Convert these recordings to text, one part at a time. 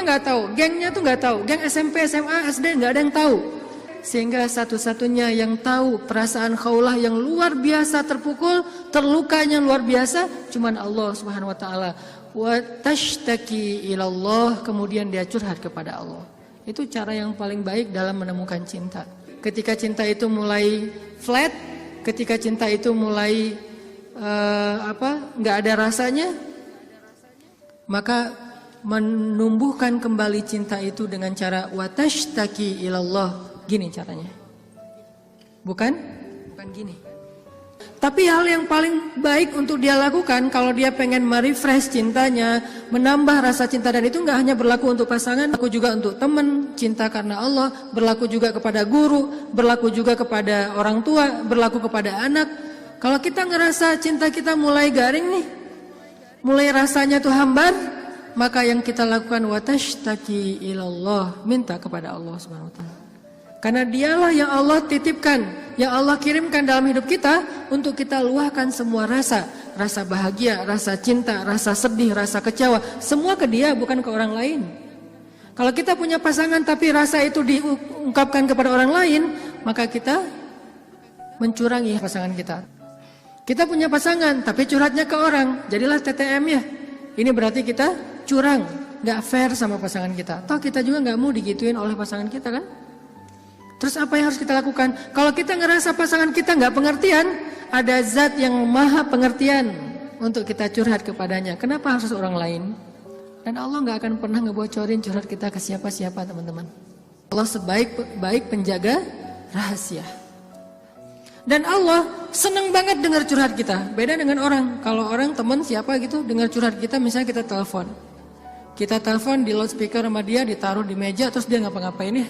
temennya nggak tahu, gengnya tuh nggak tahu, geng SMP, SMA, SD nggak ada yang tahu. Sehingga satu-satunya yang tahu perasaan Khawlah yang luar biasa terpukul, terlukanya luar biasa, cuman Allah Subhanahu wa taala. Wa tashtaki ilallah, kemudian dia curhat kepada Allah. Itu cara yang paling baik dalam menemukan cinta. Ketika cinta itu mulai flat, ketika cinta itu mulai nggak ada rasanya, maka menumbuhkan kembali cinta itu dengan cara wa tashtaki ilallah. Gini caranya. Bukan gini. Tapi hal yang paling baik untuk dia lakukan kalau dia pengen merefresh cintanya, menambah rasa cinta, dan itu nggak hanya berlaku untuk pasangan, berlaku juga untuk teman, cinta karena Allah, berlaku juga kepada guru, berlaku juga kepada orang tua, berlaku kepada anak. Kalau kita ngerasa cinta kita mulai garing nih, mulai rasanya tuh hambar, maka yang kita lakukan watashtaki ilallah, minta kepada Allah Subhanahu wa taala. Karena dialah yang Allah titipkan, yang Allah kirimkan dalam hidup kita untuk kita luahkan semua rasa. Rasa bahagia, rasa cinta, rasa sedih, rasa kecewa. Semua ke dia, bukan ke orang lain. Kalau kita punya pasangan tapi rasa itu diungkapkan kepada orang lain, maka kita mencurangi pasangan kita. Kita punya pasangan tapi curhatnya ke orang, jadilah TTM ya. Ini berarti kita curang, gak fair sama pasangan kita. Toh kita juga gak mau digituin oleh pasangan kita kan? Terus apa yang harus kita lakukan? Kalau kita ngerasa pasangan kita nggak pengertian, ada zat yang maha pengertian untuk kita curhat kepadanya. Kenapa harus orang lain? Dan Allah nggak akan pernah ngebocorin curhat kita ke siapa-siapa, teman-teman. Allah sebaik-baik penjaga rahasia. Dan Allah senang banget dengar curhat kita. Beda dengan orang. Kalau orang teman siapa gitu dengar curhat kita, misalnya kita telepon. Kita telepon di loudspeaker sama dia, ditaruh di meja, terus dia ngapa-ngapain ya?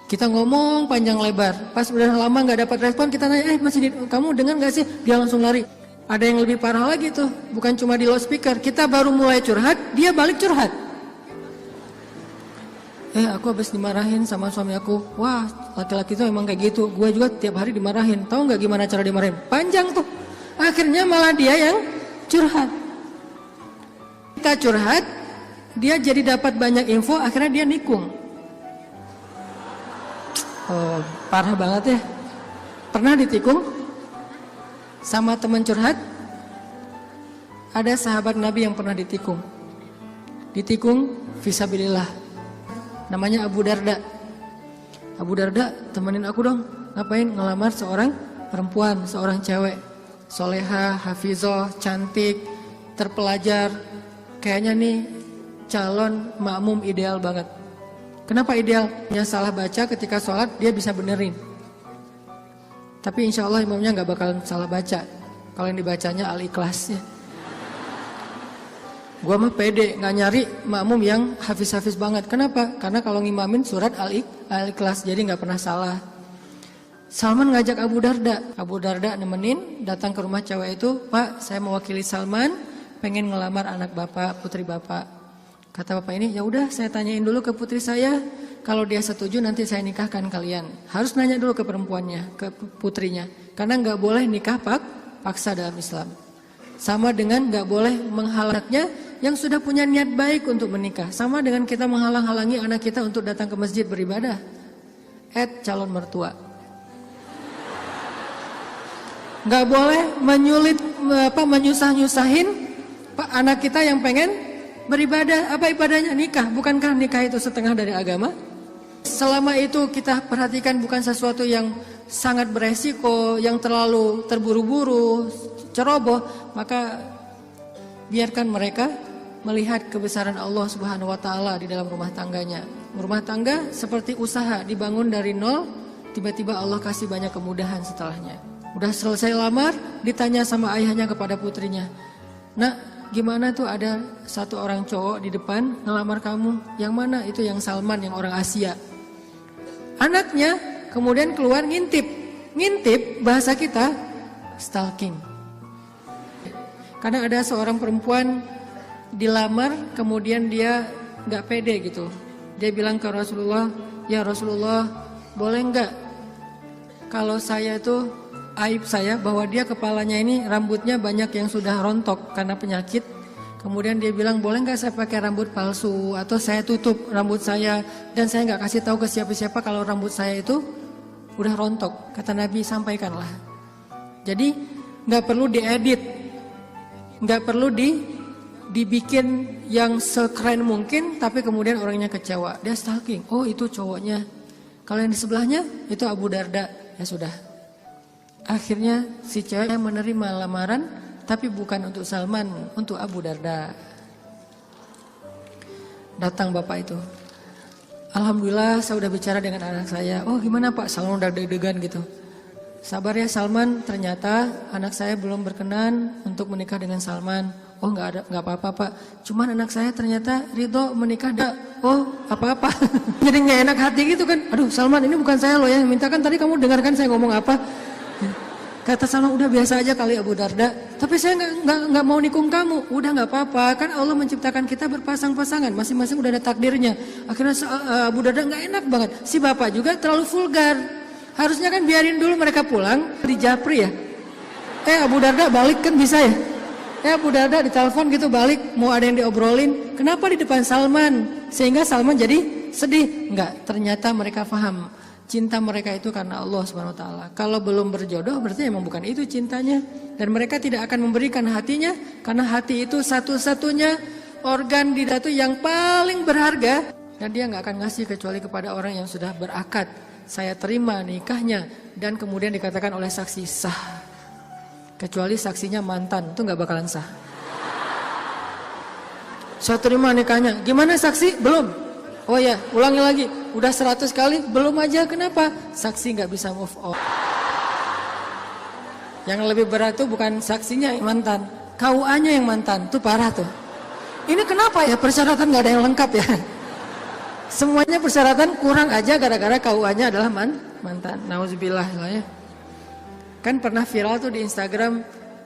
Kita ngomong panjang lebar, pas udah lama nggak dapat respon, kita nanya, kamu dengar nggak sih? Dia langsung lari. Ada yang lebih parah lagi tuh, bukan cuma di loudspeaker. Kita baru mulai curhat, dia balik curhat. Aku habis dimarahin sama suami aku. Wah, laki-laki itu emang kayak gitu. Gua juga tiap hari dimarahin. Tahu nggak gimana cara dimarahin? Panjang tuh. Akhirnya malah dia yang curhat. Kita curhat, dia jadi dapat banyak info, akhirnya dia nikung. Oh, parah banget ya. Pernah ditikung sama teman curhat? Ada sahabat Nabi yang pernah ditikung. Ditikung fisabilillah. Namanya Abu Darda. Abu Darda, temenin aku dong. Ngapain? Ngelamar seorang perempuan, seorang cewek. Soleha, hafizah, cantik, terpelajar. Kayaknya nih calon makmum ideal banget. Kenapa ideal? Yang salah baca ketika sholat dia bisa benerin. Tapi insya Allah imamnya gak bakalan salah baca. Kalau yang dibacanya Al-Ikhlas ya. Gua mah pede gak nyari makmum yang hafiz-hafiz banget. Kenapa? Karena kalau ngimamin surat Al-Ikhlas jadi gak pernah salah. Salman ngajak Abu Darda. Abu Darda nemenin datang ke rumah cewek itu. Pak, saya mewakili Salman, pengen ngelamar anak bapak, putri bapak. Kata bapak ini, ya udah saya tanyain dulu ke putri saya, kalau dia setuju nanti saya nikahkan kalian. Harus nanya dulu ke perempuannya, ke putrinya, karena nggak boleh nikah paksa dalam Islam. Sama dengan nggak boleh menghalangnya yang sudah punya niat baik untuk menikah. Sama dengan kita menghalang-halangi anak kita untuk datang ke masjid beribadah. Calon mertua. Nggak boleh menyusah-nyusahin anak kita yang pengen beribadah. Apa ibadahnya? Nikah. Bukankah nikah itu setengah dari agama? Selama itu kita perhatikan bukan sesuatu yang sangat beresiko, yang terlalu terburu-buru, ceroboh, maka biarkan mereka melihat kebesaran Allah Subhanahu wa taala di dalam rumah tangganya. Rumah tangga seperti usaha dibangun dari nol, tiba-tiba Allah kasih banyak kemudahan setelahnya. Udah selesai lamar, ditanya sama ayahnya kepada putrinya. Nak, gimana tuh ada satu orang cowok di depan ngelamar kamu? Yang mana? Itu yang Salman, yang orang Asia. Anaknya kemudian keluar ngintip. Ngintip bahasa kita stalking. Karena ada seorang perempuan dilamar, kemudian dia gak pede gitu. Dia bilang ke Rasulullah, ya Rasulullah, boleh gak kalau saya tuh aib saya bahwa dia kepalanya ini rambutnya banyak yang sudah rontok karena penyakit. Kemudian dia bilang, boleh nggak saya pakai rambut palsu atau saya tutup rambut saya dan saya nggak kasih tahu ke siapa-siapa kalau rambut saya itu udah rontok. Kata Nabi, sampaikanlah. Jadi nggak perlu diedit, nggak perlu dibikin yang sekeren mungkin, tapi kemudian orangnya kecewa. Dia stalking, oh itu cowoknya. Kalau yang di sebelahnya itu Abu Darda, ya sudah. Akhirnya si cewek menerima lamaran, tapi bukan untuk Salman, untuk Abu Darda. Datang bapak itu. Alhamdulillah saya udah bicara dengan anak saya. Oh gimana Pak, Salman udah deg-degan gitu. Sabar ya Salman, ternyata anak saya belum berkenan untuk menikah dengan Salman. Oh nggak apa-apa Pak. Cuman anak saya ternyata ridho menikah. Oh apa-apa. Jadi nggak enak hati gitu kan. Aduh Salman, ini bukan saya loh yang mintakan, tadi kamu dengarkan saya ngomong apa. Kata Salman, udah biasa aja kali Abu Darda. Tapi saya nggak mau nikung kamu. Udah nggak apa-apa. Kan Allah menciptakan kita berpasang-pasangan. Masing-masing udah ada takdirnya. Akhirnya Abu Darda nggak enak banget. Si bapak juga terlalu vulgar. Harusnya kan biarin dulu mereka pulang di Japri ya. Abu Darda balik kan bisa ya. Abu Darda ditelepon gitu balik. Mau ada yang diobrolin. Kenapa di depan Salman? Sehingga Salman jadi sedih. Enggak, ternyata mereka paham. Cinta mereka itu karena Allah SWT. Kalau belum berjodoh berarti emang bukan itu cintanya. Dan mereka tidak akan memberikan hatinya. Karena hati itu satu-satunya organ di datu yang paling berharga. Dan dia gak akan ngasih kecuali kepada orang yang sudah berakad. Saya terima nikahnya. Dan kemudian dikatakan oleh saksi sah. Kecuali saksinya mantan, itu gak bakalan sah. Saya terima nikahnya. Gimana saksi? Belum. Oh ya, ulangi lagi. Udah 100 kali, belum aja. Kenapa? Saksi gak bisa move on. Yang lebih berat tuh bukan saksinya yang mantan, KUA-nya yang mantan. Tuh parah tuh. Ini kenapa ya persyaratan gak ada yang lengkap ya? Semuanya persyaratan kurang aja gara-gara KUA-nya adalah mantan. Nauzubillah ya. Kan pernah viral tuh di Instagram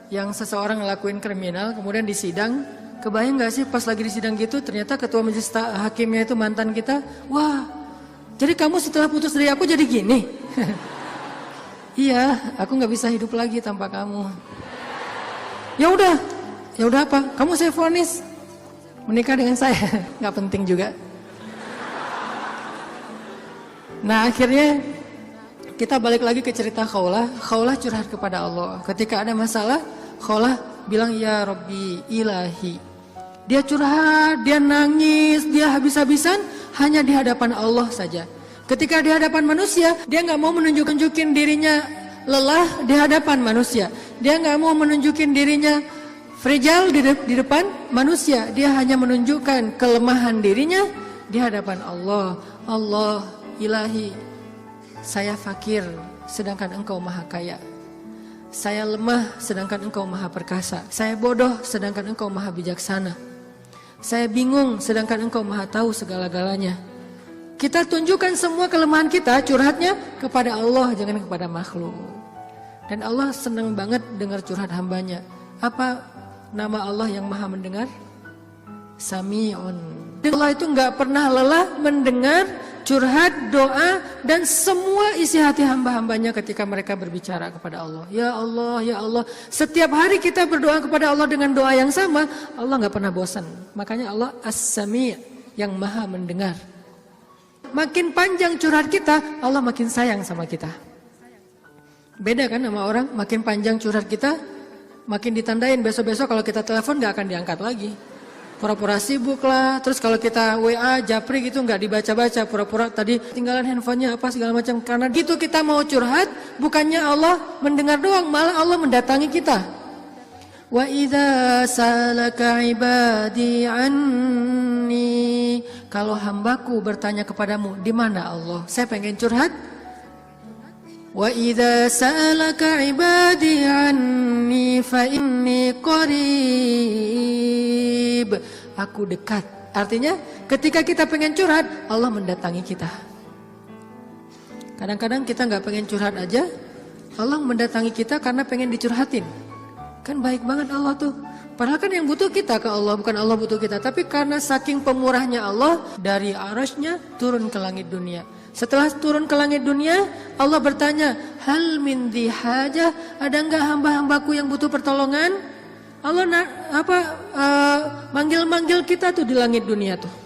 yang seseorang ngelakuin kriminal kemudian disidang. Kebayang gak sih pas lagi di sidang gitu ternyata ketua majelis hakimnya itu mantan kita. Wah, jadi kamu setelah putus dari aku jadi gini? Iya, aku gak bisa hidup lagi tanpa kamu. Ya udah apa? Kamu saya vonis menikah dengan saya. Gak penting juga. Nah akhirnya kita balik lagi ke cerita Khawlah. Khawlah curhat kepada Allah. Ketika ada masalah, Khawlah bilang ya Rabbi ilahi. Dia curhat, dia nangis, dia habis-habisan hanya di hadapan Allah saja. Ketika di hadapan manusia, dia gak mau menunjukin dirinya lelah di hadapan manusia. Dia gak mau menunjukin dirinya fragile di depan manusia. Dia hanya menunjukkan kelemahan dirinya di hadapan Allah. Allah ilahi, saya fakir sedangkan engkau maha kaya. Saya lemah sedangkan engkau maha perkasa. Saya bodoh sedangkan engkau maha bijaksana. Saya bingung sedangkan engkau maha tahu segala-galanya. Kita tunjukkan semua kelemahan kita, curhatnya kepada Allah, jangan kepada makhluk. Dan Allah senang banget dengar curhat hambanya. Apa nama Allah yang maha mendengar? Sami'un. Allah itu gak pernah lelah mendengar curhat, doa, dan semua isi hati hamba-hambanya ketika mereka berbicara kepada Allah. Ya Allah, ya Allah. Setiap hari kita berdoa kepada Allah dengan doa yang sama, Allah gak pernah bosan. Makanya Allah As-Sami' yang maha mendengar. Makin panjang curhat kita, Allah makin sayang sama kita. Beda kan sama orang, makin panjang curhat kita, makin ditandain besok-besok kalau kita telepon gak akan diangkat lagi. Pura-pura sibuk lah, terus kalau kita WA, Japri gitu nggak dibaca-baca, pura-pura tadi tinggalan handphonenya apa segala macam. Karena gitu kita mau curhat, bukannya Allah mendengar doang, malah Allah mendatangi kita. Wa idza salaka ibadi anni, kalau hambaku bertanya kepadamu, di mana Allah? Saya pengen curhat. Wa idza salaka ibadi anni fa inni qarib. Aku dekat. Artinya ketika kita pengen curhat, Allah mendatangi kita. Kadang-kadang kita nggak pengen curhat aja, Allah mendatangi kita karena pengen dicurhatin. Kan baik banget Allah tuh. Padahal kan yang butuh kita ke Allah, bukan Allah butuh kita. Tapi karena saking pemurahnya Allah, dari arasnya turun ke langit dunia. Setelah turun ke langit dunia, Allah bertanya, hal min dhi hajah, ada enggak hamba-hambaku yang butuh pertolongan? Allah manggil-manggil kita tuh di langit dunia tuh.